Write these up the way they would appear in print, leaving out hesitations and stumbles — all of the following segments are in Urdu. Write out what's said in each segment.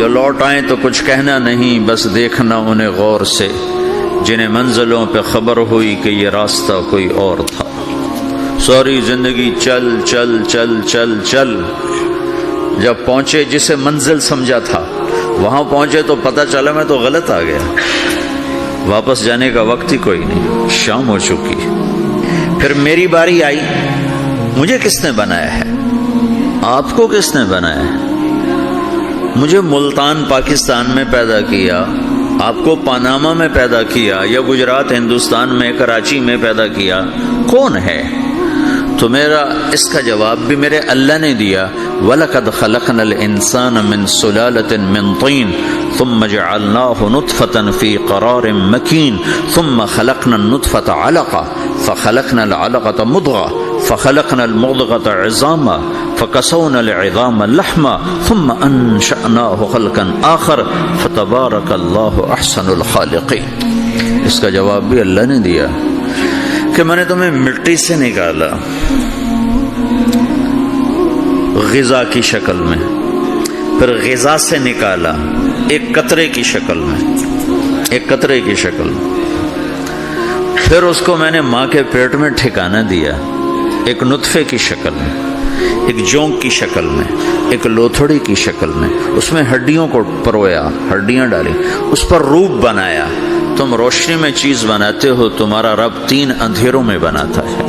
جو لوٹ آئیں تو کچھ کہنا نہیں، بس دیکھنا انہیں غور سے، جنہیں منزلوں پہ خبر ہوئی کہ یہ راستہ کوئی اور تھا۔ ساری زندگی چل چل چل چل چل، جب پہنچے جسے منزل سمجھا تھا وہاں پہنچے تو پتہ چلا میں تو غلط آ گیا، واپس جانے کا وقت ہی کوئی نہیں، شام ہو چکی۔ پھر میری باری آئی، مجھے کس نے بنایا ہے؟ آپ کو کس نے بنایا ہے؟ مجھے ملتان پاکستان میں پیدا کیا، آپ کو پاناما میں پیدا کیا، یا گجرات ہندوستان میں کراچی میں پیدا کیا، کون ہے؟ تو میرا اس کا جواب بھی میرے اللہ نے دیا، وَلَقَدْ خَلَقْنَا الْإِنسَانَ مِنْ سُلَالَةٍ مِنْ طِينٍ ثُمَّ جَعَلْنَاهُ نُطْفَةً فِي قَرَارٍ مَكِينٍ ثُمَّ خَلَقْنَا النُّطْفَةَ عَلَقَةً فَخَلَقْنَا الْعَلَقَةَ مُضْغَةً فخلقنا المضغة عظاما فكسونا العظام لحما ثم انشأناه خلقا آخر فتبارك الله احسن الخالقين۔ اس کا جواب بھی اللہ نے دیا کہ میں نے تمہیں مٹی سے نکالا غذا کی شکل میں، پھر غذا سے نکالا ایک قطرے کی شکل میں، ایک قطرے کی شکل میں، پھر اس کو میں نے ماں کے پیٹ میں ٹھکانہ دیا ایک نطفے کی شکل میں، ایک جونک کی شکل میں، ایک لوتھڑی کی شکل میں، اس میں ہڈیوں کو پرویا، ہڈیاں ڈالی، اس پر روپ بنایا۔ تم روشنی میں چیز بناتے ہو، تمہارا رب 3 اندھیروں میں بناتا ہے،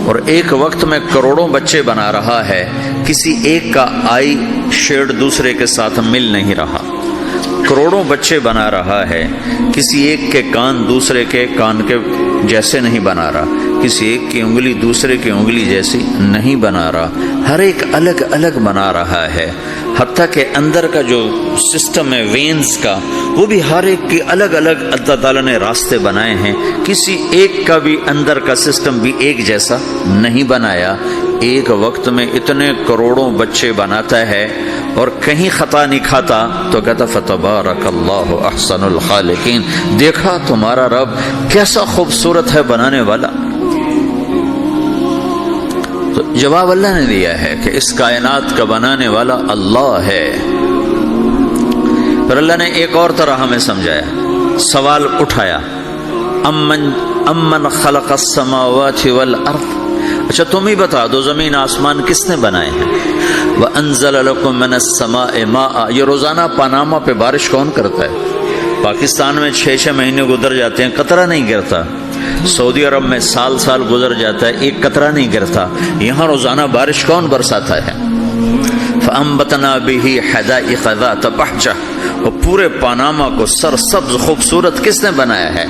اور ایک وقت میں کروڑوں بچے بنا رہا ہے، کسی ایک کا آئی شیڈ دوسرے کے ساتھ مل نہیں رہا، کروڑوں بچے بنا رہا ہے، کسی ایک کے کان دوسرے کے کان کے جیسے نہیں بنا رہا، کسی ایک کی انگلی دوسرے کی انگلی جیسی نہیں بنا رہا، ہر ایک الگ الگ بنا رہا ہے، حتیٰ کہ اندر کا جو سسٹم ہے وینز کا، وہ بھی ہر ایک کی الگ الگ اللہ تعالیٰ نے راستے بنائے ہیں، کسی ایک کا بھی اندر کا سسٹم بھی ایک جیسا نہیں بنایا۔ ایک وقت میں اتنے کروڑوں بچے بناتا ہے اور کہیں خطا نہیں کھاتا، تو کہتا فتبارک اللہ احسن الخالقین، دیکھا تمہارا رب کیسا خوبصورت ہے بنانے والا۔ تو جواب اللہ نے دیا ہے کہ اس کائنات کا بنانے والا اللہ ہے۔ پھر اللہ نے ایک اور طرح ہمیں سمجھایا، سوال اٹھایا، امن خلق السماوات والارض، اچھا تم ہی بتا دو زمین آسمان کس نے بنائے ہیں؟ وَأَنزَلَ لَكُم مِّنَ السَّمَاءِ مَاءً، یہ روزانہ پاناما پہ بارش کون کرتا ہے؟ پاکستان میں 6 مہینے گزر جاتے ہیں، قطرہ نہیں گرتا، سعودی عرب میں سال گزر جاتا ہے، ایک قطرہ نہیں گرتا، یہاں روزانہ بارش کون برساتا ہے؟ فَأَنبَتْنَا بِهِ حَدَائِقَ ذَاتَ بَهْجَةٍ، اور پورے پاناما کو سرسبز خوبصورت کس نے بنایا ہے؟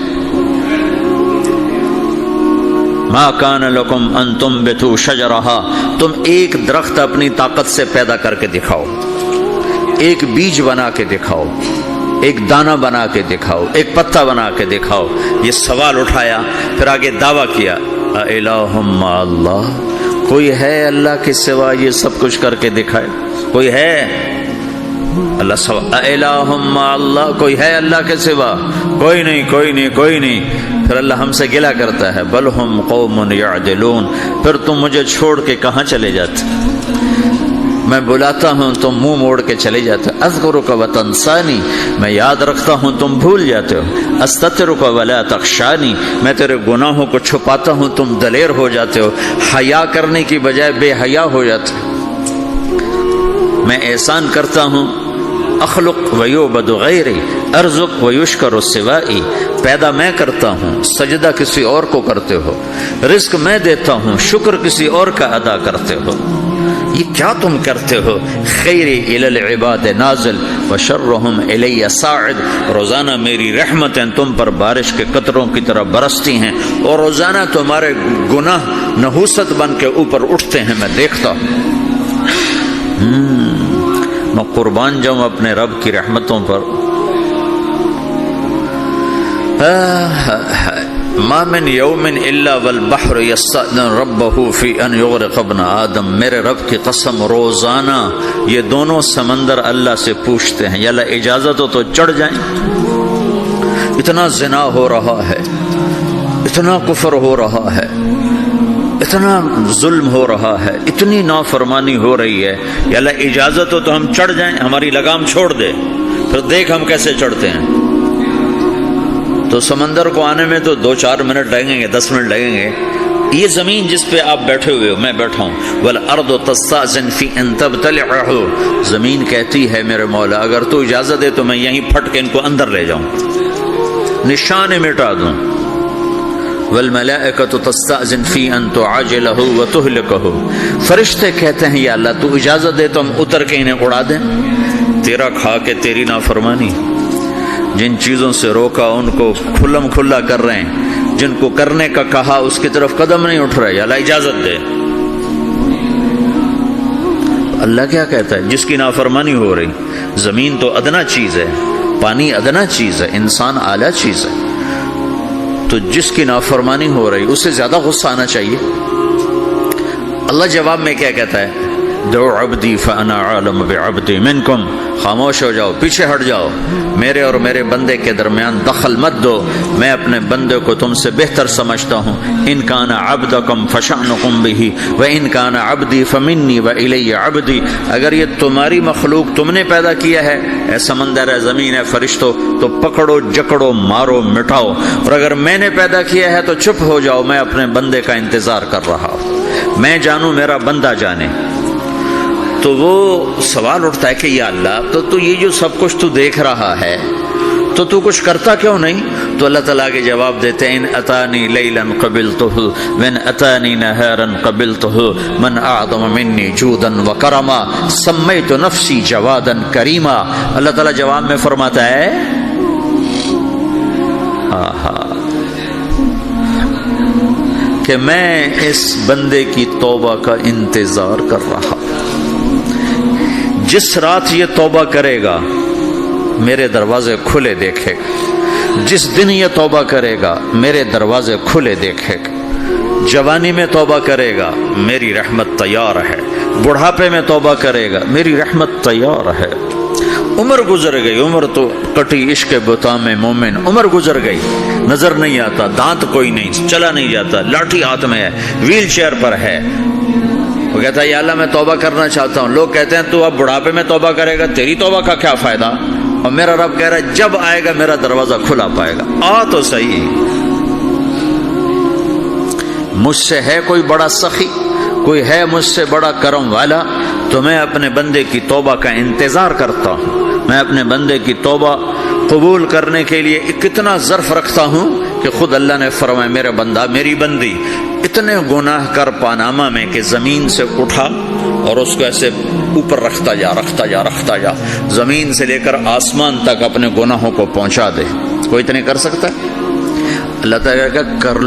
ما کان لکم ان تنبتوا شجرہا، تم ایک درخت اپنی طاقت سے پیدا کر کے دکھاؤ، ایک بیج بنا کے دکھاؤ، ایک دانہ بنا کے دکھاؤ، ایک پتا بنا کے دکھاؤ۔ یہ سوال اٹھایا، پھر آگے دعویٰ کیا، اِلٰہٌ مع اللہ، کوئی ہے اللہ کے سوا یہ سب کچھ کر کے دکھائے؟ کوئی ہے؟ اللہ سوا اِلٰہٌ مع اللہ، کوئی ہے اللہ کے سوا؟ کوئی نہیں، کوئی نہیں، کوئی نہیں۔ پھر اللہ ہم سے گلہ کرتا ہے، بل ہم قوم یعدلون، پھر تم مجھے چھوڑ کے کہاں چلے جاتے؟ میں بلاتا ہوں تم منہ موڑ کے چلے جاتے ہو، اذکرک وتنسانی، میں یاد رکھتا ہوں تم بھول جاتے ہو، استترک ولا تخشانی، میں تیرے گناہوں کو چھپاتا ہوں تم دلیر ہو جاتے ہو، حیا کرنے کی بجائے بے حیا ہو جاتے ہو۔ میں احسان کرتا ہوں، اخلق ویعبد غیری ارزق ویشکر سوائی، پیدا میں کرتا ہوں، سجدہ کسی اور کو کرتے ہو، رزق میں دیتا ہوں، شکر کسی اور کا ادا کرتے ہو، یہ کیا تم کرتے ہو؟ خیری الی العباد نازل وشرہم الی صاعد، روزانہ میری رحمتیں تم پر بارش کے قطروں کی طرح برستی ہیں، اور روزانہ تمہارے گناہ نحوست بن کے اوپر اٹھتے ہیں، میں دیکھتا ہوں۔ میں قربان جاؤں اپنے رب کی رحمتوں پر۔ ما من یوم الا والبحر یستأذن ربہ فی ان یغرق ابن آدم، میرے رب کی قسم روزانہ یہ دونوں سمندر اللہ سے پوچھتے ہیں، یا اللہ اجازت ہو تو چڑھ جائیں، اتنا زنا ہو رہا ہے، اتنا کفر ہو رہا ہے، اتنا ظلم ہو رہا ہے، اتنی نافرمانی ہو رہی ہے، یا اللہ اجازت ہو تو ہم چڑھ جائیں، ہماری لگام چھوڑ دے، پھر دیکھ ہم کیسے چڑھتے ہیں۔ تو سمندر کو آنے میں تو 2-4 منٹ لگیں گے، 10 منٹ لگیں گے۔ یہ زمین جس پہ آپ بیٹھے ہوئے ہو، میں بیٹھا ہوں، وَالْأَرْضُ تَسْتَأْذِنُ فِي أَن تَبْتَلِعَهُ، زمین کہتی ہے میرے مولا اگر تو اجازت دے تو میں یہیں پھٹ کے ان کو اندر لے جاؤں، نشان مٹا دوں۔ وَالْمَلَائِكَةُ تَسْتَأْذِنُ فِي أَن تُعَاجِلَهُ وَتُهْلِكَهُ، فرشتے کہتے ہیں یا اللہ تو اجازت دے تو ہم اتر کے انہیں اڑا دیں، تیرا کھا کے تیری نافرمانی۔ جن چیزوں سے روکا ان کو کھلم کھلا کر رہے ہیں، جن کو کرنے کا کہا اس کی طرف قدم نہیں اٹھ رہے، یا اللہ اجازت دے۔ اللہ کیا کہتا ہے؟ جس کی نافرمانی ہو رہی، زمین تو ادنا چیز ہے، پانی ادنا چیز ہے، انسان اعلیٰ چیز ہے، تو جس کی نافرمانی ہو رہی اسے زیادہ غصہ آنا چاہیے۔ اللہ جواب میں کیا کہتا ہے؟ دو عبدی فانا عالم بعبدی منکم، خاموش ہو جاؤ، پیچھے ہٹ جاؤ، میرے اور میرے بندے کے درمیان دخل مت دو، میں اپنے بندے کو تم سے بہتر سمجھتا ہوں۔ ان کان عبدکم فشأنکم بہ وان کان عبدی فمنی والی عبدی، اگر یہ تمہاری مخلوق تم نے پیدا کیا ہے، اے سمندر ہے، زمین ہے، فرشتوں، تو پکڑو جکڑو مارو مٹاؤ، اور اگر میں نے پیدا کیا ہے تو چپ ہو جاؤ، میں اپنے بندے کا انتظار کر رہا ہوں، میں جانوں میرا بندہ جانے۔ تو وہ سوال اٹھتا ہے کہ یا اللہ تو یہ جو سب کچھ تو دیکھ رہا ہے تو کچھ کرتا کیوں نہیں؟ تو اللہ تعالیٰ کے جواب دیتے ہیں ان اتانی لیلا قبلتہ وان اتانی نہارا قبلتہ من اعظم منی جودا وکرما سمیت نفسی جوادا کریما۔ اللہ تعالیٰ جواب میں فرماتا ہے کہ میں اس بندے کی توبہ کا انتظار کر رہا، جس رات یہ توبہ کرے گا میرے دروازے کھلے دیکھے گا، جس دن یہ توبہ کرے گا میرے دروازے کھلے دیکھے گا، جوانی میں توبہ کرے گا میری رحمت تیار ہے، بڑھاپے میں توبہ کرے گا میری رحمت تیار ہے۔ عمر گزر گئی، عمر تو کٹی عشق بتا میں مومن، عمر گزر گئی، نظر نہیں آتا، دانت کوئی نہیں، چلا نہیں جاتا، لاٹھی ہاتھ میں ہے، ویل چیئر پر ہے، وہ کہتا ہے یا اللہ میں توبہ کرنا چاہتا ہوں۔ لوگ کہتے ہیں تو اب بڑھاپے میں توبہ کرے گا، تیری توبہ کا کیا فائدہ؟ اور میرا رب کہہ رہا ہے جب آئے گا میرا دروازہ کھلا پائے گا، آ تو صحیح۔ مجھ سے ہے کوئی بڑا سخی، کوئی ہے مجھ سے بڑا کرم والا، تو میں اپنے بندے کی توبہ کا انتظار کرتا ہوں، میں اپنے بندے کی توبہ قبول کرنے کے لیے کتنا ظرف رکھتا ہوں کہ خود اللہ نے فرمایا میرا بندہ میری بندی اتنے گناہ کر پاناما میں کہ زمین سے اٹھا اور اس کو ایسے اوپر رکھتا جا، زمین سے لے کر آسمان تک اپنے گناہوں کو پہنچا دے۔ کوئی اتنے کر سکتا ہے؟ اللہ تعالیٰ کا کر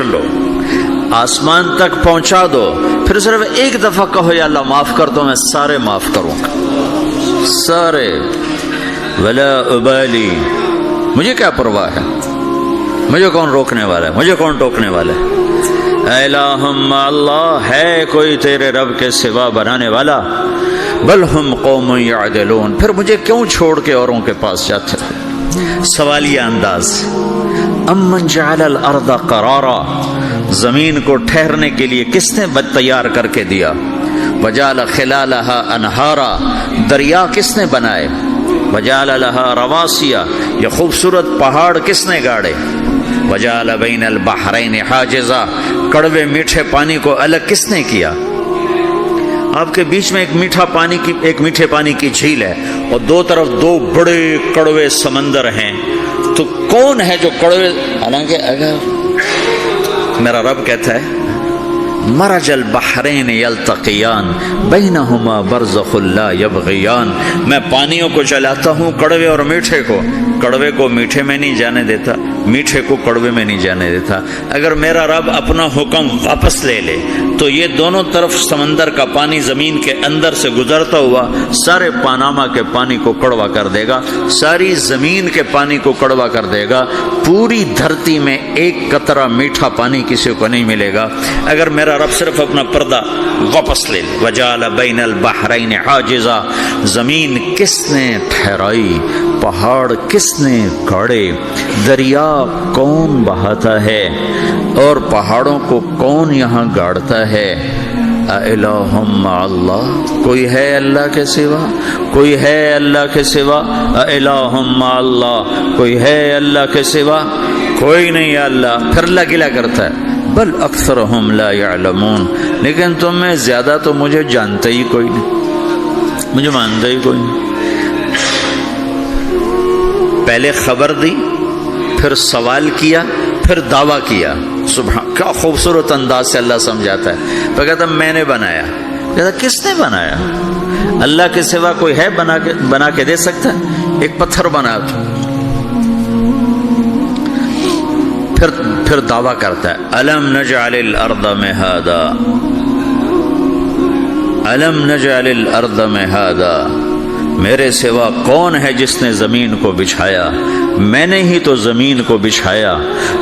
لو، آسمان تک پہنچا دو، پھر صرف ایک دفعہ کہو یا اللہ معاف کر دو، میں سارے معاف کروں گا، سارے، ولا ابالی، مجھے کیا پرواہ ہے، مجھے کون روکنے والا ہے، مجھے کون ٹوکنے والا ہے۔ اے الہم اللہ، ہے کوئی تیرے رب کے سوا بنانے والا؟ بل ہم قوم یعدلون، پھر مجھے کیوں چھوڑ کے اوروں کے پاس جاتے ہیں؟ سوالیہ انداز۔ امن جعل الارض قرارا، زمین کو ٹھہرنے کے لیے کس نے تیار کر کے دیا؟ وجعل خلالها انہارا، دریا کس نے بنائے؟ وجعل لها رواسیا، یہ خوبصورت پہاڑ کس نے گاڑے؟ وجعل بین البحرین حاجزا، کڑوے میٹھے پانی کو الگ کس نے کیا؟ آپ کے بیچ میں ایک میٹھے پانی کی جھیل ہے اور دو طرف دو بڑے کڑوے سمندر ہیں، تو کون ہے جو کڑوے؟ حالانکہ اگر میرا رب کہتا ہے مرج البحرین یلتقیان بینہما برزخ لا یبغیان، میں پانیوں کو چلاتا ہوں، کڑوے اور میٹھے کو، کڑوے کو میٹھے میں نہیں جانے دیتا، میٹھے کو کڑوے میں نہیں جانے دیتا۔ اگر میرا رب اپنا حکم واپس لے لے تو یہ دونوں طرف سمندر کا پانی زمین کے اندر سے گزرتا ہوا سارے پاناما کے پانی کو کڑوا کر دے گا، ساری زمین کے پانی کو کڑوا کر دے گا، پوری دھرتی میں ایک قطرہ میٹھا پانی کسی کو نہیں ملے گا اگر میرا رب صرف اپنا پردہ واپس لے لے۔ وجعل بین البحرین حاجزا، زمین کس نے ٹھہرائی، پہاڑ کس نے گاڑے، دریا کون بہاتا ہے، اور پہاڑوں کو کون یہاں گاڑتا ہے؟ اِلٰہٌ مع اللہ، کوئی ہے اللہ کے سوا؟ کوئی ہے اللہ کے سوا؟ اِلٰہٌ مع اللہ، کوئی ہے اللہ کے سوا؟ کوئی نہیں ہے اللہ۔ پھر اللہ گلہ کرتا ہے بل اکثرہم لا یعلمون، لیکن تم میں زیادہ تو مجھے جانتا ہی کوئی نہیں، مجھے مانتا ہی کوئی نہیں۔ پہلے خبر دی، پھر سوال کیا، پھر دعویٰ کیا۔ سبحان، کیا خوبصورت انداز سے اللہ سمجھاتا ہے۔ تو کہتا میں نے بنایا، کہتا کس نے بنایا؟ اللہ کے سوا کوئی ہے بنا کے دے سکتا ہے؟ ایک پتھر بنا تو پھر دعویٰ کرتا ہے الم نجعل الارض مہادا، الم نجعل الارض مہادا، میرے سوا کون ہے جس نے زمین کو بچھایا؟ میں نے ہی تو زمین کو بچھایا۔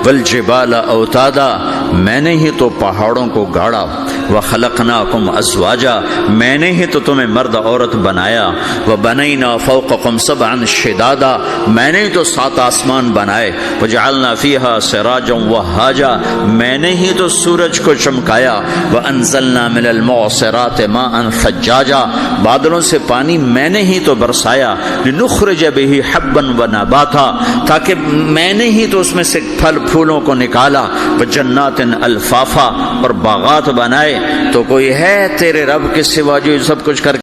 والجبال اوتادا، میں نے ہی تو پہاڑوں کو گاڑا۔ وخلقناکم ازواجا، میں نے ہی تو تمہیں مرد عورت بنایا۔ وبنینا فوقکم سبعا شدادا، میں نے ہی تو 7 آسمان بنائے۔ وجعلنا فیہا سراجا وہاجا، میں نے ہی تو سورج کو چمکایا۔ وانزلنا من المعصرات ماء ثجاجا، بادلوں سے پانی میں نے ہی تو برسایا۔ لنخرج به حبا ونباتا، تاکہ میں نے ہی تو اس میں سے پھل پھولوں کو نکالا۔ وجنات الفافا، اور باغات بنائے۔ تو کوئی ہے تیرے رب کے سوا جو سب کچھ کر